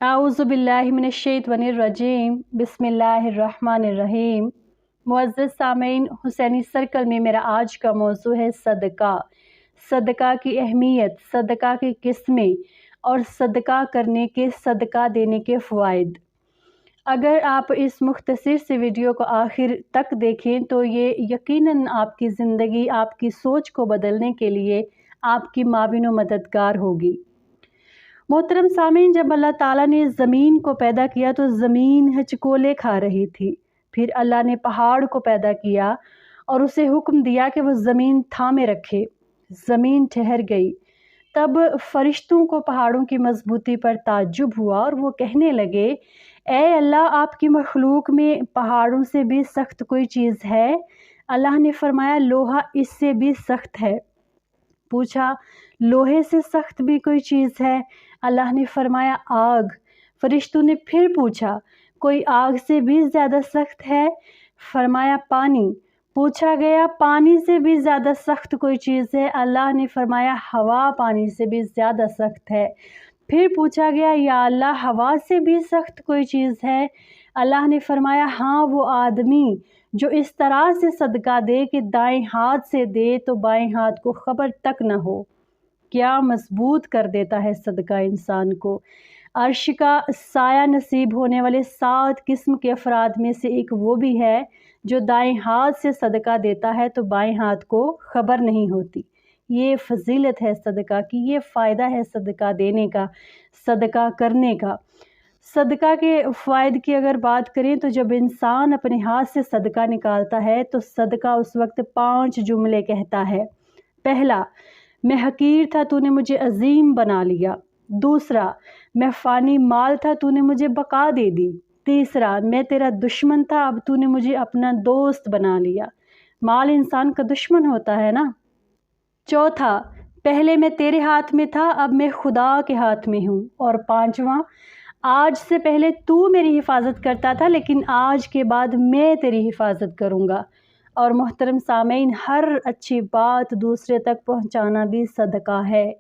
आऊज़ु बिल्लाहि मिनश्शैतानिर्रजीम बिस्मिल्लाहिर्रहमानिर्रहीम। मुअज़्ज़ज़ सामीन, हुसैनी सर्कल में मेरा आज का मौज़ू है सदका। सदका की अहमियत, सदका की किस्में और सदका करने के, सदका देने के फ़वाइद। अगर आप इस मुख्तसर से वीडियो को आखिर तक देखें तो ये यकीनन आपकी ज़िंदगी, आपकी सोच को बदलने के लिए आपकी माविन व मददगार होगी। मोहतरम सामीन, जब अल्लाह ताला ने ज़मीन को पैदा किया तो ज़मीन हिचकोले खा रही थी। फिर अल्लाह ने पहाड़ को पैदा किया और उसे हुक्म दिया कि वो ज़मीन थामे रखे। ज़मीन ठहर गई। तब फरिश्तों को पहाड़ों की मजबूती पर ताज्जुब हुआ और वो कहने लगे, ए अल्लाह, आपकी मखलूक में पहाड़ों से भी सख्त कोई चीज़ है? अल्लाह ने फरमाया, लोहा इससे भी सख्त है। पूछा, लोहे से सख्त भी कोई चीज़ है? अल्लाह ने फरमाया, आग। फरिश्तों ने फिर पूछा, कोई आग से भी ज़्यादा सख्त है? फरमाया, पानी। पूछा गया, पानी से भी ज़्यादा सख्त कोई चीज़ है? अल्लाह ने फरमाया, हवा पानी से भी ज़्यादा सख्त है। फिर पूछा गया, या अल्लाह, हवा से भी सख्त कोई चीज़ है? अल्लाह ने फरमाया, हाँ, वो आदमी जो इस तरह से सदका दे कि दाएं हाथ से दे तो बाएं हाथ को खबर तक न हो। क्या मजबूत कर देता है सदका इंसान को। अर्श का साया नसीब होने वाले 7 किस्म के अफराद में से एक वो भी है जो दाएं हाथ से सदका देता है तो बाएं हाथ को खबर नहीं होती। ये फजीलत है सदका की, ये फ़ायदा है सदका देने का, सदका करने का। सदका के फ़ायदे की अगर बात करें तो जब इंसान अपने हाथ से सदका निकालता है तो सदका उस वक्त 5 जुमले कहता है। पहला, मैं हकीर था, तूने मुझे अजीम बना लिया। दूसरा, मैं फ़ानी माल था, तूने मुझे बका दे दी। तीसरा, मैं तेरा दुश्मन था, अब तूने मुझे अपना दोस्त बना लिया। माल इंसान का दुश्मन होता है ना। चौथा, पहले मैं तेरे हाथ में था, अब मैं खुदा के हाथ में हूँ। और पांचवा, आज से पहले तू मेरी हिफाजत करता था लेकिन आज के बाद मैं तेरी हिफाजत करूँगा। और मोहतरम सामीन, हर अच्छी बात दूसरे तक पहुँचाना भी सदका है।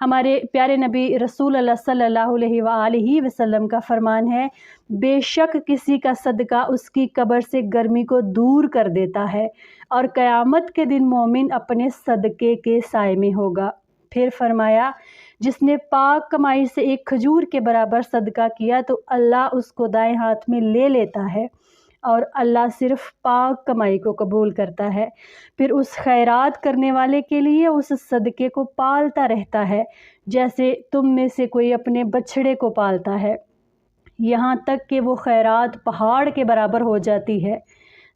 हमारे प्यारे नबी रसूल अल्लाह सल्लल्लाहु अलैहि वसल्लम का फरमान है, बेशक किसी का सदका उसकी कब्र से गर्मी को दूर कर देता है और क़यामत के दिन मोमिन अपने सदके के साए में होगा। फिर फरमाया, जिसने पाक कमाई से एक खजूर के बराबर सदका किया तो अल्लाह उसको दाएं हाथ में ले लेता है और अल्लाह सिर्फ़ पाक कमाई को कबूल करता है। फिर उस खैरात करने वाले के लिए उस सदक़े को पालता रहता है जैसे तुम में से कोई अपने बछड़े को पालता है, यहाँ तक कि वो खैरात पहाड़ के बराबर हो जाती है।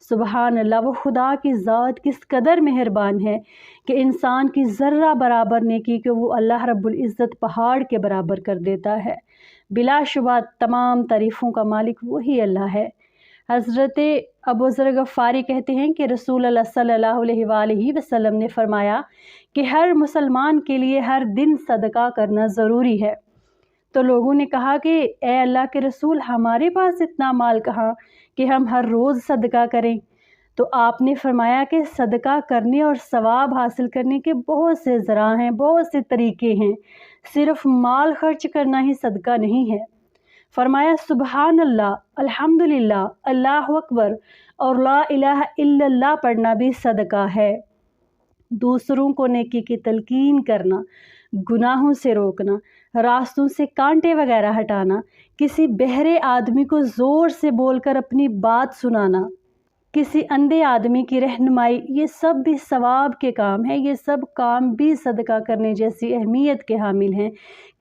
सुबहान अल्लाह, वो खुदा की ज़ात किस कदर मेहरबान है कि इंसान की ज़र्रा बराबर नेकी को वो अल्लाह रब्बुल इज़्ज़त पहाड़ के बराबर कर देता है। बिलाशुबा तमाम तारीफ़ों का मालिक वही अल्लाह है। हज़रत अबू ज़र गफ़ारी कहते हैं कि रसूल अल्लाह सल्लल्लाहु अलैहि वसल्लम ने फ़रमाया कि हर मुसलमान के लिए हर दिन सदका करना ज़रूरी है। तो लोगों ने कहा कि ए अल्लाह के रसूल, हमारे पास इतना माल कहाँ कि हम हर रोज़ सदका करें? तो आपने फरमाया कि सदका करने और सवाब हासिल करने के बहुत से ज़रा हैं, बहुत से तरीक़े हैं, सिर्फ़ माल खर्च करना ही सदका नहीं है। फरमाया, सुबहान अल्लाह, अल्हम्दुलिल्लाह, अल्लाहु अकबर और ला इलाहा इल्लल्लाह पढ़ना भी सदका है। दूसरों को नेकी की तलकीन करना, गुनाहों से रोकना, रास्तों से कांटे वगैरह हटाना, किसी बहरे आदमी को ज़ोर से बोलकर अपनी बात सुनाना, किसी अंधे आदमी की रहनुमाई, ये सब भी सवाब के काम हैं। ये सब काम भी सदका करने जैसी अहमियत के हामिल हैं।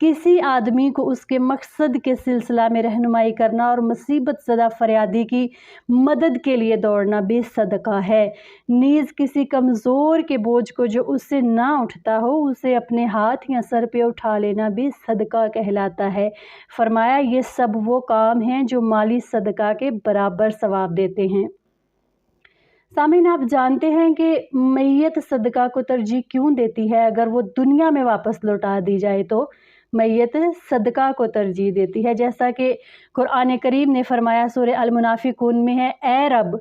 किसी आदमी को उसके मकसद के सिलसिला में रहनुमाई करना और मुसीबत ज़दा फरियादी की मदद के लिए दौड़ना भी सदका है। नीज़ किसी कमज़ोर के बोझ को जो उससे ना उठता हो उसे अपने हाथ या सर पे उठा लेना भी सदका कहलाता है। फरमाया, ये सब वो काम हैं जो माली सदका के बराबर सवाब देते हैं। सामीन, आप जानते हैं कि मैयत सदका को तरजीह क्यों देती है? अगर वो दुनिया में वापस लौटा दी जाए तो मैयत सदका को तरजीह देती है। जैसा कि कुरान करीम ने फरमाया, सूरह अल मुनाफिकून में है, ए रब,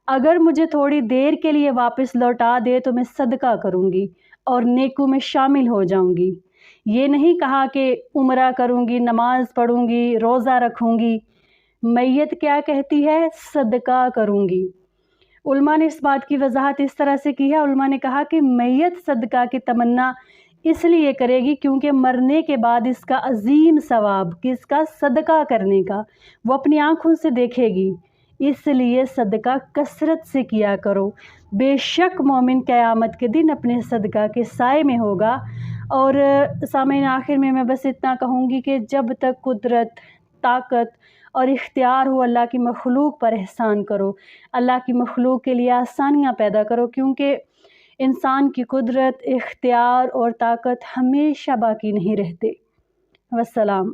अगर मुझे थोड़ी देर के लिए वापस लौटा दे तो मैं सदका करूँगी और नेकों में शामिल हो जाऊँगी। یہ نہیں کہا کہ عمرہ کروں گی، نماز پڑھوں گی، روزہ رکھوں گی۔ میت کیا کہتی ہے؟ صدقہ کروں گی۔ علماء نے اس بات کی وضاحت اس طرح سے کی ہے، علماء نے کہا کہ میت صدقہ کی تمنا اس لیے کرے گی کیونکہ مرنے کے بعد اس کا عظیم ثواب، کس کا؟ صدقہ کرنے کا، وہ اپنی آنکھوں سے دیکھے گی۔ اس لیے صدقہ کثرت سے کیا کرو، بے شک مومن قیامت کے دن اپنے صدقہ کے سائے میں ہوگا۔ اور سامعین، آخر میں بس اتنا کہوں گی کہ جب تک قدرت، طاقت اور اختیار ہو، اللہ کی مخلوق پر احسان کرو، اللہ کی مخلوق کے لیے آسانیاں پیدا کرو، کیونکہ انسان کی قدرت، اختیار اور طاقت ہمیشہ باقی نہیں رہتے۔ والسلام۔